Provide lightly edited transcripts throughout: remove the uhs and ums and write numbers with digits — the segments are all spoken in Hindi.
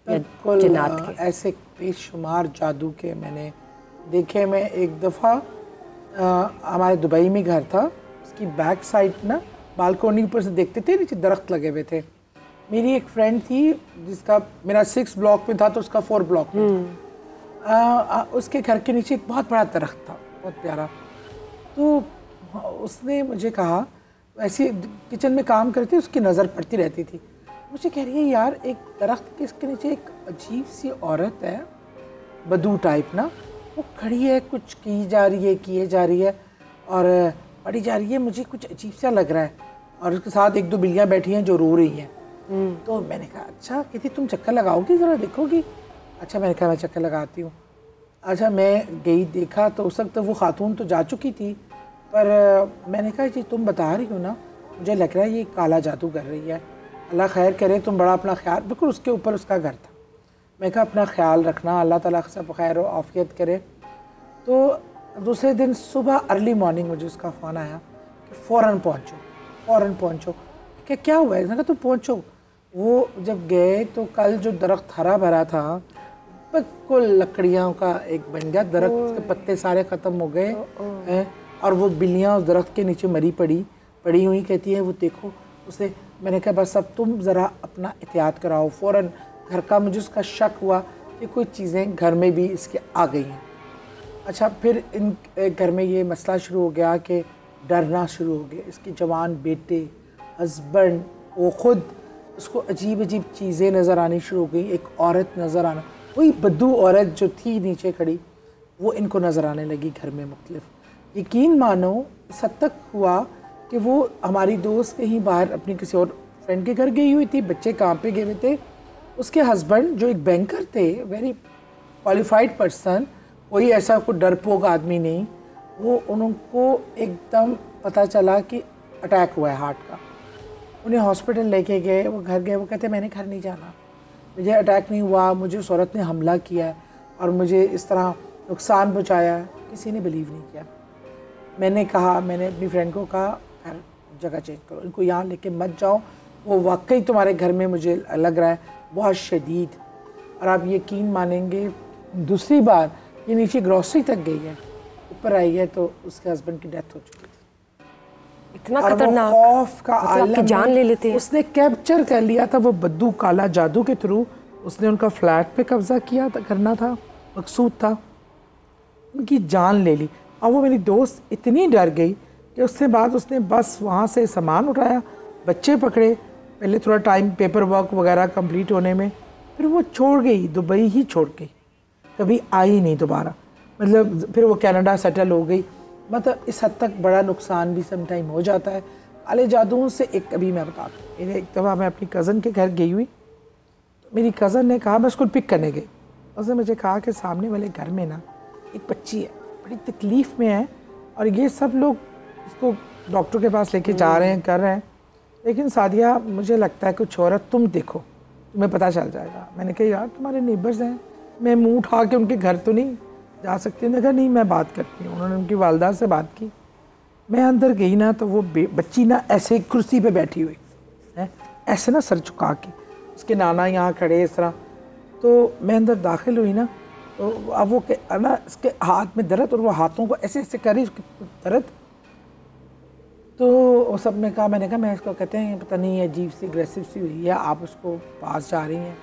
या जिन्नात के? ऐसे बेशुमार जादू के मैंने देखे। मैं एक दफ़ा हमारे दुबई में घर था, उसकी बैक साइड ना बालकोनी ऊपर से देखते थे, नीचे दरख्त लगे हुए थे। मेरी एक फ्रेंड थी जिसका मेरा 6 ब्लॉक में था तो उसका 4 ब्लॉक में था। उसके घर के नीचे एक बहुत बड़ा दरख्त था, बहुत प्यारा। तो उसने मुझे कहा, ऐसे किचन में काम करती, उसकी नज़र पड़ती रहती थी। मुझे कह रही है यार एक दरख्त के इसके नीचे एक अजीब सी औरत है, बदू टाइप ना, वो खड़ी है, कुछ की जा रही है, किए जा रही है और पड़ी जा रही है, मुझे कुछ अजीब सा लग रहा है। और उसके साथ 1-2 बिल्लियाँ बैठी हैं जो रो रही हैं। तो मैंने कहा अच्छा, कहती तुम चक्कर लगाओगी, ज़रा देखोगी? अच्छा, मैंने कहा मैं चक्कर लगाती हूँ। अच्छा, मैं गई, देखा तो उस वक्त वो खातून तो जा चुकी थी, पर मैंने कहा जी तुम बता रही हो ना, मुझे लग रहा है ये काला जादू कर रही है, अल्लाह खैर करे, तुम बड़ा अपना ख्याल। बिल्कुल उसके ऊपर उसका घर था। मैं कहा अपना ख्याल रखना, अल्लाह ताला सब खैर और आफियत करे। तो दूसरे दिन सुबह अर्ली मॉर्निंग मुझे उसका फ़ोन आया कि फ़ौरन पहुँचो। क्या हुआ है? मैंने कहा तुम पहुँचो। वो जब गए तो कल जो दरख्त हरा भरा था बिल्कुल लकड़ियों का एक बन गया दरख्त, उसके पत्ते सारे ख़त्म हो गए हैं और वो बिल्लियाँ उस दरख्त के नीचे मरी पड़ी हुई। कहती है वो देखो उसे। मैंने कहा बस अब तुम ज़रा अपना एहतियात कराओ। फ़ौरन घर का मुझे उसका शक हुआ कि कोई चीज़ें घर में भी इसके आ गई हैं। अच्छा, फिर इन घर में ये मसला शुरू हो गया कि डरना शुरू हो गया। इसके जवान बेटे, हस्बैंड, वो ख़ुद, उसको अजीब अजीब चीज़ें नज़र आनी शुरू हो गई। एक औरत नज़र आना, वही बद्दू औरत जो थी नीचे खड़ी, वो इनको नज़र आने लगी घर में मुख्तलिफ। यकीन मानो इस हद तक हुआ कि वो हमारी दोस्त कहीं बाहर अपनी किसी और फ्रेंड के घर गई हुई थी, बच्चे काम पे गए हुए थे। उसके हस्बैंड जो एक बैंकर थे, वेरी क्वालिफाइड पर्सन, कोई ऐसा कोई डरपोक आदमी नहीं, वो उनको एकदम पता चला कि अटैक हुआ है हार्ट का। उन्हें हॉस्पिटल लेके गए, वो घर गए, वो कहते मैंने घर नहीं जाना, मुझे अटैक नहीं हुआ, मुझे उस औरत ने हमला किया और मुझे इस तरह नुकसान पहुँचाया। किसी ने बिलीव नहीं किया। मैंने अपनी फ्रेंड को कहा घर जगह चेंज करो, इनको यहाँ लेके मत जाओ, वो वाकई तुम्हारे घर में मुझे लग रहा है बहुत शदीद। और आप यकीन मानेंगे दूसरी बार ये नीचे ग्रॉसरी तक गई है, ऊपर आई है तो उसके हस्बैंड की डेथ हो चुकी थी। इतना खतरनाक, खौफ का आलम जान ले लेते हैं। उसने कैप्चर कर लिया था वो बद्दू काला जादू के थ्रू। उसने उनका फ्लैट पे कब्जा किया था, करना था, मकसूद था, उनकी जान ले ली। और वो मेरी दोस्त इतनी डर गई कि उसके बाद उसने बस वहाँ से सामान उठाया, बच्चे पकड़े, पहले थोड़ा टाइम पेपर वर्क वगैरह कंप्लीट होने में, फिर वो छोड़ गई, दुबई ही छोड़ गई, कभी आई नहीं दोबारा। मतलब फिर वो कनाडा सेटल हो गई। मतलब इस हद तक बड़ा नुकसान भी सम टाइम हो जाता है काले जादुओं से। एक कभी मैं बताता हूँ, एक दफ़ा मैं अपनी कज़न के घर गई हुई, तो मेरी कज़न ने कहा, मैं उसको पिक करने गई, उसने मुझे कहा कि सामने वाले घर में ना एक बच्ची है, बड़ी तकलीफ़ में है और ये सब लोग उसको डॉक्टर के पास लेके जा रहे हैं, कर रहे हैं, लेकिन सादिया मुझे लगता है कुछ औरत, तुम देखो तुम्हें पता चल जाएगा। मैंने कहा यार तुम्हारे नेबर्स हैं, मैं मुँह उठा के उनके घर तो नहीं जा सकती। उन्होंने कहा नहीं मैं बात करती हूँ। उन्होंने उनकी वालदा से बात की। मैं अंदर गई ना तो वो बच्ची ना ऐसे कुर्सी पे बैठी हुई है, ऐसे ना सर झुका के, उसके नाना यहाँ खड़े इस तरह। तो मैं अंदर दाखिल हुई ना तो अब वो ना इसके हाथ में दर्द और वो हाथों को ऐसे ऐसे कर रही उसके दर्द। तो सब ने कहा, मैंने कहा मैं इसको कहते हैं पता नहीं अजीब सी अग्रेसिव सी हुई है, आप उसको पास जा रही हैं?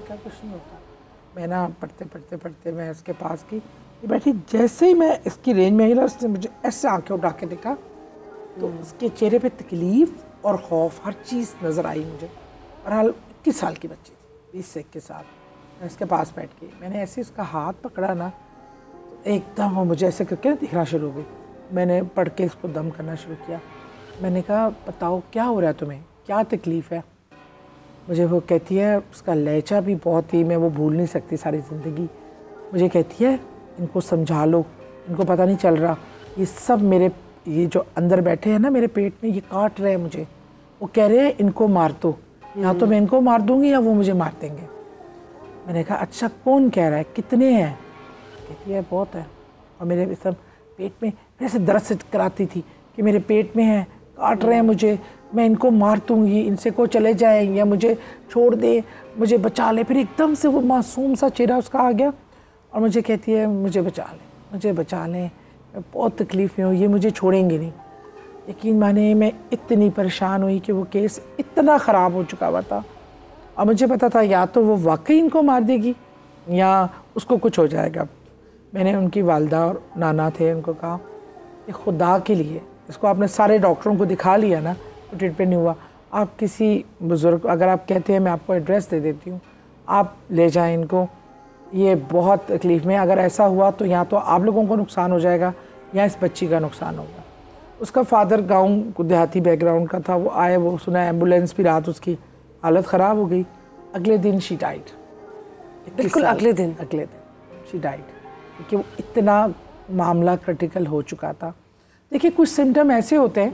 क्या कुछ नहीं होता। मैं ना पढ़ते मैं इसके पास की बैठी, जैसे ही मैं इसकी रेंज में आई ना उसने मुझे ऐसे आंखें उठा के देखा तो उसके चेहरे पे तकलीफ़ और खौफ हर चीज़ नज़र आई मुझे। और हाल 21 साल की बच्ची थी, 20 से 21 साल। मैं इसके पास बैठ के मैंने ऐसे उसका हाथ पकड़ा ना तो एकदम वो मुझे ऐसे करके दिखना शुरू हो गई। मैंने पढ़ के इसको दम करना शुरू किया। मैंने कहा बताओ क्या हो रहा है तुम्हें, क्या तकलीफ़ है? मुझे वो कहती है, उसका लहजा भी बहुत ही मैं वो भूल नहीं सकती सारी ज़िंदगी। मुझे कहती है इनको समझा लो, इनको पता नहीं चल रहा, ये सब मेरे ये जो अंदर बैठे हैं ना मेरे पेट में, ये काट रहे हैं मुझे। वो कह रहे हैं इनको मार दो, या तो मैं इनको मार दूँगी या वो मुझे मार देंगे। मैंने कहा अच्छा कौन कह रहा है, कितने हैं? कहती है बहुत है। और मेरे सब पेट में ऐसे दर्द से कराती थी कि मेरे पेट में है, काट रहे हैं मुझे, मैं इनको मार दूँगी, इनसे को चले जाएँ या मुझे छोड़ दे, मुझे बचा ले। फिर एकदम से वो मासूम सा चेहरा उसका आ गया और मुझे कहती है मुझे बचा लें, मुझे बचा लें, मैं बहुत तकलीफ़ में हूँ, ये मुझे छोड़ेंगे नहीं। यकीन माने मैं इतनी परेशान हुई कि वो केस इतना ख़राब हो चुका हुआ था और मुझे पता था या तो वो वाकई इनको मार देगी या उसको कुछ हो जाएगा। मैंने उनकी वालदा और नाना थे, उनको कहा कि खुदा के लिए इसको आपने सारे डॉक्टरों को दिखा लिया ना, तो ट्रीटमेंट नहीं हुआ, आप किसी बुज़ुर्ग, अगर आप कहते हैं मैं आपको एड्रेस दे देती हूँ, आप ले जाएं इनको, ये बहुत तकलीफ़ में, अगर ऐसा हुआ तो या तो आप लोगों को नुकसान हो जाएगा या इस बच्ची का नुकसान होगा। उसका फादर गाँव देहाती बैकग्राउंड का था, वो आए, वो सुना एम्बुलेंस भी, रात उसकी हालत ख़राब हो गई, अगले दिन शी डाइड। बिल्कुल अगले दिन शी डाइड, क्योंकि वो इतना मामला क्रिटिकल हो चुका था। देखिए कुछ सिम्टम ऐसे होते हैं,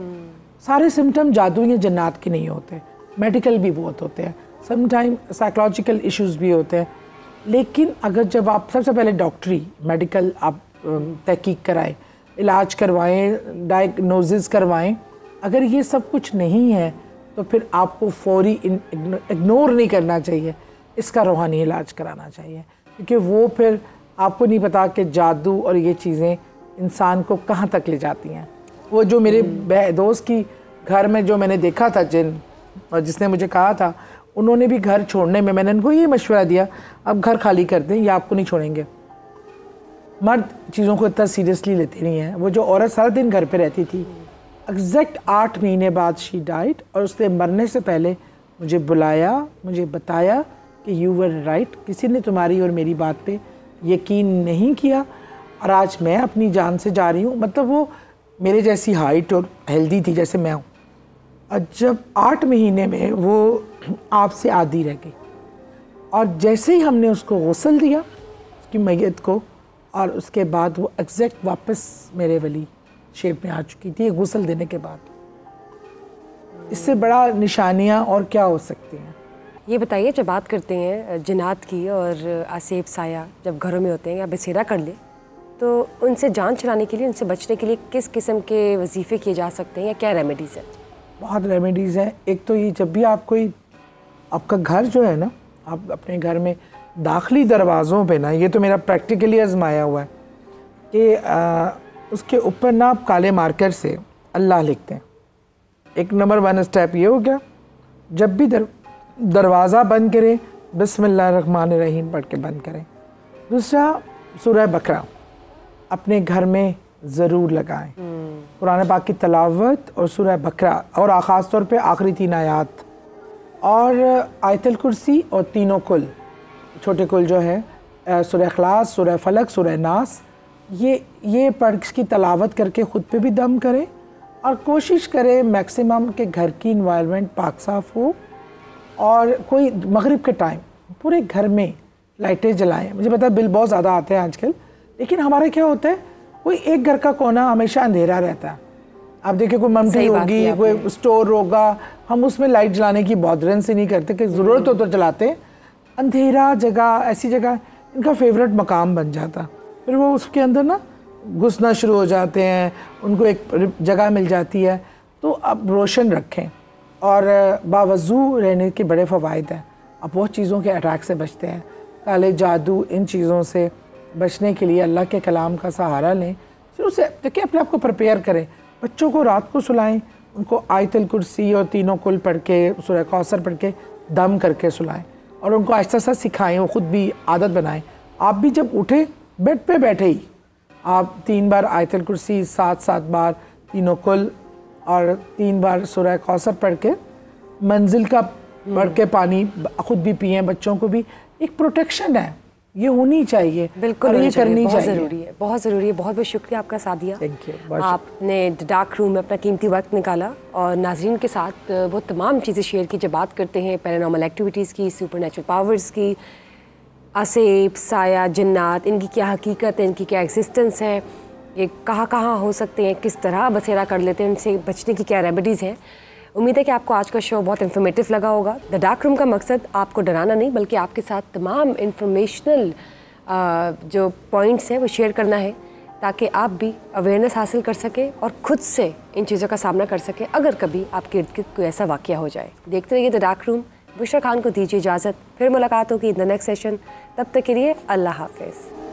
सारे सिम्टम जादू या जन्नात के नहीं होते, मेडिकल भी बहुत होते हैं, समटाइम साइकोलॉजिकल इश्यूज़ भी होते हैं। लेकिन अगर जब आप सबसे पहले डॉक्टरी मेडिकल आप तहकीक कराएं, इलाज करवाएं, डायग्नोसिस करवाएं, अगर ये सब कुछ नहीं है तो फिर आपको फौरी इग्नोर नहीं करना चाहिए, इसका रूहानी इलाज कराना चाहिए, क्योंकि वो फिर आपको नहीं पता कि जादू और ये चीज़ें इंसान को कहाँ तक ले जाती हैं। वो जो मेरे दोस्त की घर में जो मैंने देखा था जिन, और जिसने मुझे कहा था, उन्होंने भी घर छोड़ने में मैंने उनको ये मशवरा दिया, अब घर खाली कर दें, ये आपको नहीं छोड़ेंगे। मर्द चीज़ों को इतना सीरियसली लेते नहीं हैं। वो जो औरत सारा दिन घर पे रहती थी, एग्जैक्ट 8 महीने बाद शी डाइड, और उसने मरने से पहले मुझे बुलाया, मुझे बताया कि यू वर राइट, किसी ने तुम्हारी और मेरी बात पे यकीन नहीं किया और आज मैं अपनी जान से जा रही हूँ। मतलब वो मेरे जैसी हाइट और हेल्दी थी जैसे मैं हूँ, और जब 8 महीने में वो आपसे आदी रह गई, और जैसे ही हमने उसको गुस्ल दिया उसकी मैयत को, और उसके बाद वो एग्जैक्ट वापस मेरे वली शेप में आ चुकी थी गुस्ल देने के बाद। इससे बड़ा निशानियाँ और क्या हो सकती हैं। ये बताइए, जब बात करते हैं जिन्नात की और आसेब साया जब घरों में होते हैं या बसेरा कर ले, तो उनसे जान छुड़ाने के लिए, उनसे बचने के लिए किस किस्म के वजीफ़े किए जा सकते हैं या क्या रेमेडीज़ हैं? बहुत रेमेडीज़ हैं। एक तो ये, जब भी आप कोई, आपका घर जो है ना, आप अपने घर में दाखिली दरवाज़ों पे ना, ये तो मेरा प्रैक्टिकली आजमाया हुआ है कि उसके ऊपर ना आप काले मार्कर से अल्लाह लिखते हैं। एक नंबर 1 स्टेप ये हो गया। जब भी दरवाज़ा बंद करें बिस्मिल्लाहिर्रहमानिर्रहीम पढ़ के बंद करें। दूसरा, सूरह बकरा अपने घर में ज़रूर लगाएं। कुरान पाक की तलावत और सूरह बकरा, और ख़ास तौर पे आखिरी 3 आयात, और आयतुल कुर्सी और तीनों कुल, छोटे कुल जो है, सूरह इखलास, सूरह फलक, सूरह नास, ये पढ़ की तलावत करके ख़ुद पे भी दम करें, और कोशिश करें मैक्सिमम के घर की इन्वायरमेंट पाक साफ़ हो, और कोई मगरिब के टाइम पूरे घर में लाइटें जलाएं। मुझे पता है बिल बहुत ज़्यादा आते हैं आजकल, लेकिन हमारे क्या होता है, कोई एक घर का कोना हमेशा अंधेरा रहता है। आप देखिए कोई ममटी होगी, कोई स्टोर होगा, हम उसमें लाइट जलाने की बौद्धरन से नहीं करते कि ज़रूरत हो तो जलाते। अंधेरा जगह, ऐसी जगह इनका फेवरेट मकाम बन जाता, फिर वो उसके अंदर ना घुसना शुरू हो जाते हैं, उनको एक जगह मिल जाती है। तो अब रोशन रखें, और बावजू रहने के बड़े फ़वाइद हैं। अब बहुत चीज़ों के अटैक से बचते हैं, काले जादू, इन चीज़ों से बचने के लिए अल्लाह के कलाम का सहारा लें। फिर उसे देखिए, अपने आप को प्रिपेयर करें। बच्चों को रात को सुलाएं, उनको आयतुल कुर्सी और तीनों कुल पढ़ के, सूरह कौसर पढ़ के दम करके सुलाएं, और उनको आहिस्ता आहिस्ता सिखाएं, वो ख़ुद भी आदत बनाएं। आप भी जब उठें, बेड पे बैठे ही आप 3 बार आयतुल कुर्सी, 7 बार तीनों कुल, और 3 बार सूरह कौसर पढ़ के मंजिल का पढ़ के पानी खुद भी पिएं, बच्चों को भी। एक प्रोटेक्शन है, ये होनी चाहिए। बिल्कुल, ये करनी बहुत चाहिए, ज़रूरी है, बहुत ज़रूरी है। बहुत बहुत शुक्रिया आपका साथ दिया। Thank you. आपने डार्क रूम में अपना कीमती वक्त निकाला और नाजरीन के साथ वो तमाम चीज़ें शेयर की जब बात करते हैं पैरानॉर्मल एक्टिविटीज़ की, सुपरनैचुरल पावर्स की, आसेब, साया, जिन्नात, इनकी क्या हकीकत है, इनकी क्या एग्जिस्टेंस है, ये कहाँ हो सकते हैं, किस तरह बसेरा कर लेते हैं, उनसे बचने की क्या रेमेडीज़ हैं। उम्मीद है कि आपको आज का शो बहुत इन्फॉर्मेटिव लगा होगा। द डार्क रूम का मकसद आपको डराना नहीं, बल्कि आपके साथ तमाम इंफॉर्मेशनल जो पॉइंट्स हैं वो शेयर करना है, ताकि आप भी अवेयरनेस हासिल कर सकें और ख़ुद से इन चीज़ों का सामना कर सकें अगर कभी आपके इर्द गिर्द कोई ऐसा वाक़या हो जाए। देखते रहिए the dark room. Bushra Khan को दीजिए इजाज़त, फिर मुलाकात होगी इन द नेक्स्ट सेशन। तब तक के लिए अल्लाह हाफ़िज़।